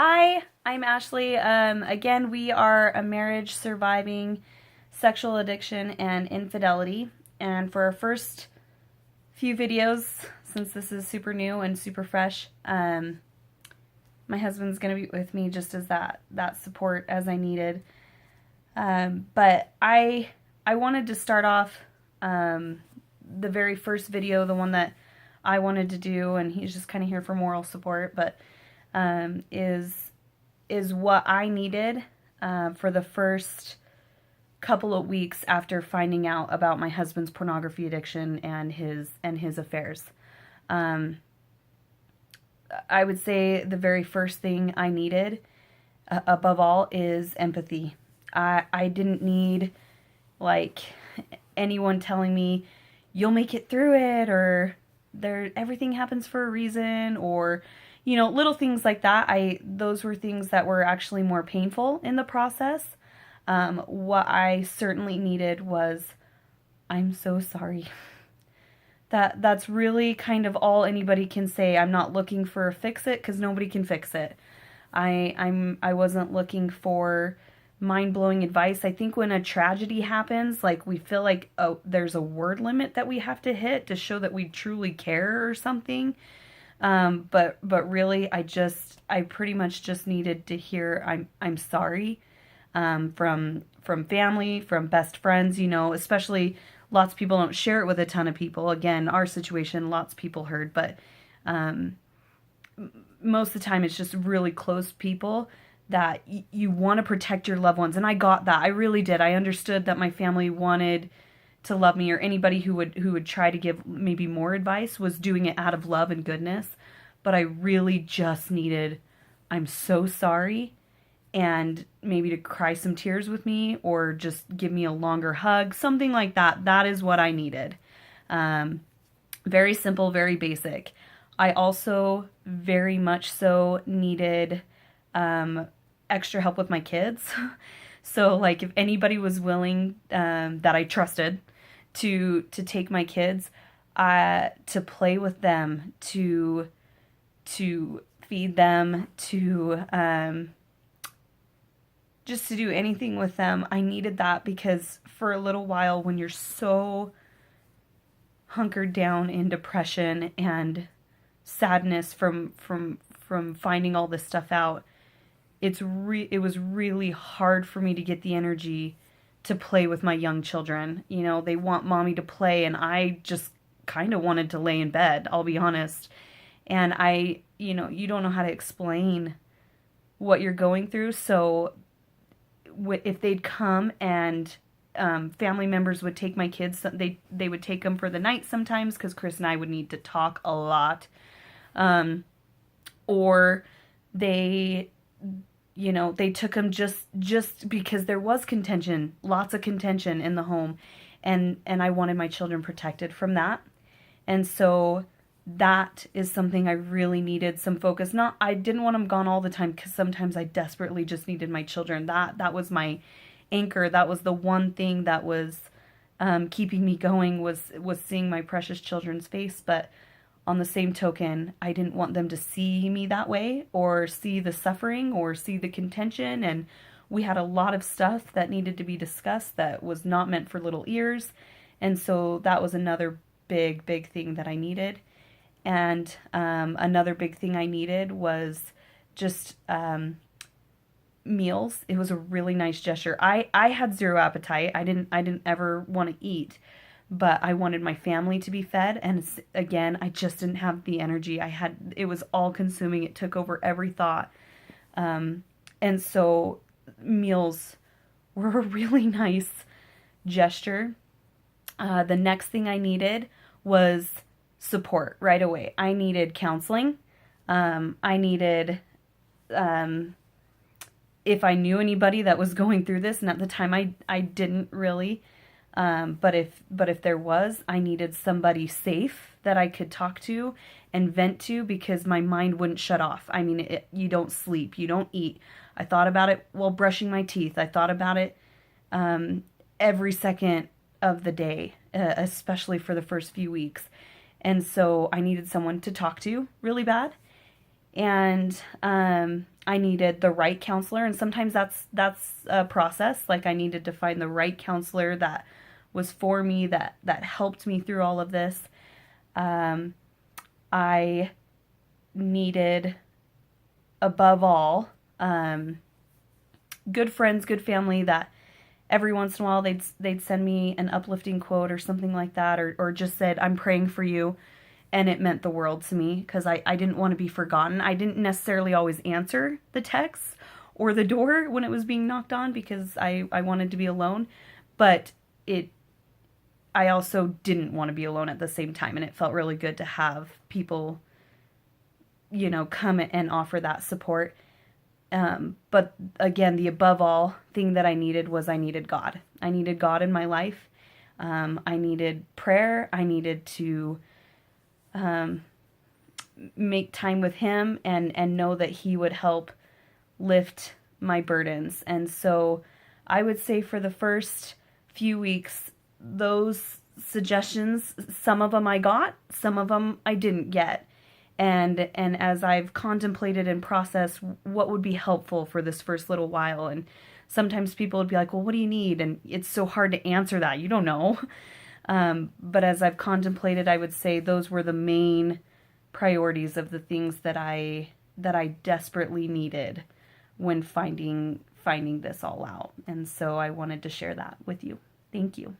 Hi, I'm Ashley. Again, we are a marriage surviving sexual addiction and infidelity. And for our first few videos, since this is super new and super fresh, my husband's going to be with me just as that support as I needed. But I wanted to start off the very first video, the one that I wanted to do, and he's just kind of here for moral support, but is what I needed for the first couple of weeks after finding out about my husband's pornography addiction and his affairs. I would say the very first thing I needed, above all, is empathy. I didn't need like anyone telling me you'll make it through it, or everything happens for a reason, or little things like that. Those were things that were actually more painful in the process. What I certainly needed was, I'm so sorry. That's really kind of all anybody can say. I'm not looking for a fix it, because nobody can fix it. I wasn't looking for mind-blowing advice. I think when a tragedy happens, like, we feel like, oh, there's a word limit that we have to hit to show that we truly care or something. But really, I pretty much just needed to hear I'm sorry, from family, from best friends, especially lots of people don't share it with a ton of people. Again, our situation, lots of people heard, but, most of the time it's just really close people that you want to protect your loved ones. And I got that. I really did. I understood that my family wanted to love me, or anybody who would try to give maybe more advice was doing it out of love and goodness. But I really just needed, I'm so sorry, and maybe to cry some tears with me, or just give me a longer hug, something like that. That is what I needed. Very simple, very basic. I also very much so needed extra help with my kids. So, like, if anybody was willing, that I trusted, to take my kids, to play with them, to feed them, to just to do anything with them, I needed that, because for a little while, when you're so hunkered down in depression and sadness from finding all this stuff out, it was really hard for me to get the energy to play with my young children. They want mommy to play, and I just kind of wanted to lay in bed, I'll be honest. And you don't know how to explain what you're going through. So if they'd come and family members would take my kids, they would take them for the night sometimes, because Chris and I would need to talk a lot. Or they took him just because there was contention, lots of contention in the home, and I wanted my children protected from that. And so that is something I really needed some focus. I didn't want them gone all the time, because sometimes I desperately just needed my children. That was my anchor. That was the one thing that was keeping me going, was seeing my precious children's face. But on the same token, I didn't want them to see me that way, or see the suffering, or see the contention. And we had a lot of stuff that needed to be discussed that was not meant for little ears. And so that was another big thing that I needed. And another big thing I needed was just meals. It was a really nice gesture. I had zero appetite. I didn't ever want to eat. But I wanted my family to be fed, and again, I just didn't have the energy. It was all consuming. It took over every thought. And so meals were a really nice gesture. The next thing I needed was support right away. I needed counseling. I needed, if I knew anybody that was going through this, and at the time I didn't really, but if there was, I needed somebody safe that I could talk to and vent to, because my mind wouldn't shut off. I mean, you don't sleep, you don't eat. I thought about it while brushing my teeth. I thought about it every second of the day, especially for the first few weeks. And so I needed someone to talk to really bad. And I needed the right counselor, and sometimes that's a process. Like, I needed to find the right counselor that was for me, that helped me through all of this. I needed, above all, good friends, good family that every once in a while they'd send me an uplifting quote or something like that, or just said, I'm praying for you. And it meant the world to me because I didn't want to be forgotten. I didn't necessarily always answer the text or the door when it was being knocked on because I wanted to be alone. But I also didn't want to be alone at the same time. And it felt really good to have people, come and offer that support. But again, the above all thing that I needed was I needed God. I needed God in my life. I needed prayer. I needed to make time with him and know that he would help lift my burdens. And so I would say for the first few weeks, those suggestions, some of them I got, some of them I didn't get. And as I've contemplated and processed what would be helpful for this first little while, and sometimes people would be like, well, what do you need? And it's so hard to answer that. You don't know. But as I've contemplated, I would say those were the main priorities of the things that I desperately needed when finding this all out. And so I wanted to share that with you. Thank you.